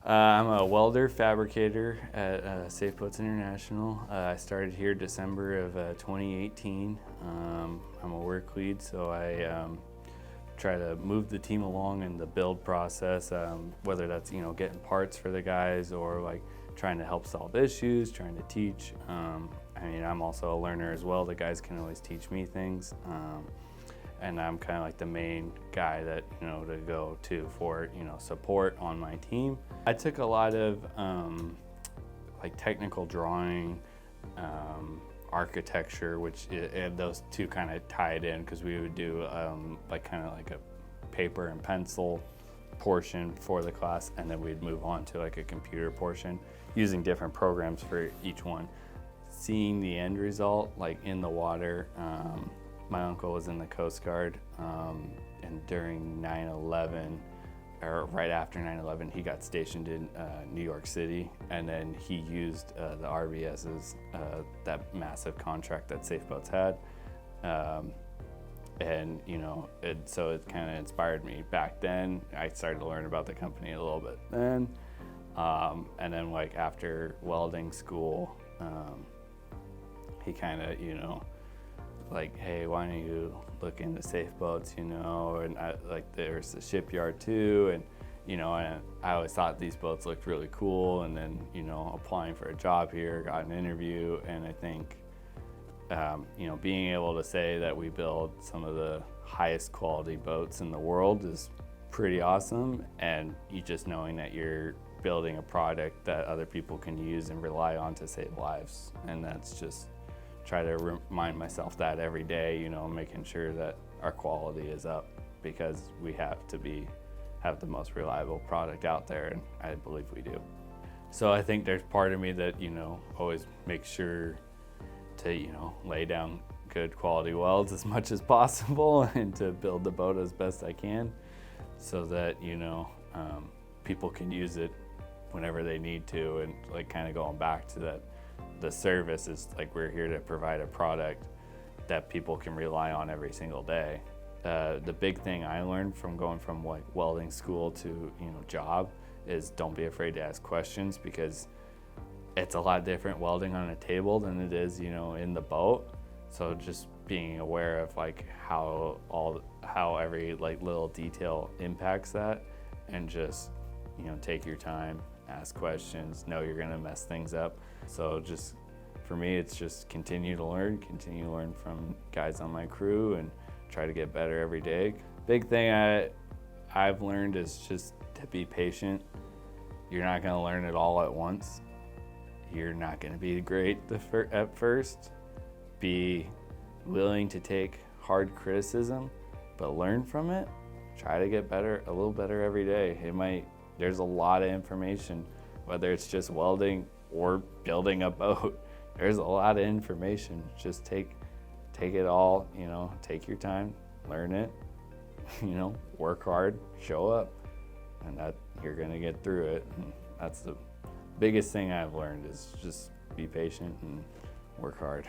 I'm a welder fabricator at Safe Boats International. I started here December of 2018. I'm a work lead, so I try to move the team along in the build process, whether that's getting parts for the guys or like trying to help solve issues, trying to teach. I'm also a learner as well. The guys can always teach me things. And I'm kind of like the main guy that to go to for support on my team. I took a lot of like technical drawing, architecture, and those two kind of tied in because we would do like a paper and pencil portion for the class, and then we'd move on to like a computer portion using different programs for each one. Seeing the end result like in the water. My uncle was in the Coast Guard, and during 9/11, or right after 9/11, he got stationed in New York City, and then he used the RBS's, that massive contract that Safe Boats had, and so it kind of inspired me back then. I started to learn about the company a little bit then, and then like after welding school, he kind of like, hey, why don't you look into Safe Boats, and there's the shipyard too, and and I always thought these boats looked really cool, and then applying for a job here, got an interview, and I think being able to say that we build some of the highest quality boats in the world is pretty awesome, and you just knowing that you're building a product that other people can use and rely on to save lives, and that's just try to remind myself that every day, making sure that our quality is up, because we have to have the most reliable product out there, and I believe we do. So I think there's part of me that always makes sure to lay down good quality welds as much as possible and to build the boat as best I can, so that people can use it whenever they need to, and like kind of going back to that. The service is like we're here to provide a product that people can rely on every single day. The big thing I learned from going from like welding school to job is don't be afraid to ask questions, because it's a lot different welding on a table than it is in the boat. So just being aware of like how every like little detail impacts that, and just take your time, ask questions, know you're gonna mess things up. So just for me, it's just continue to learn from guys on my crew and try to get better every day. Big thing I've learned is just to be patient. You're not gonna learn it all at once. You're not gonna be great at first. Be willing to take hard criticism, but learn from it. Try to get better, a little better every day. There's a lot of information, whether it's just welding or building a boat. There's a lot of information. Just take it all, take your time, learn it, work hard, show up, and that you're gonna get through it. And that's the biggest thing I've learned, is just be patient and work hard.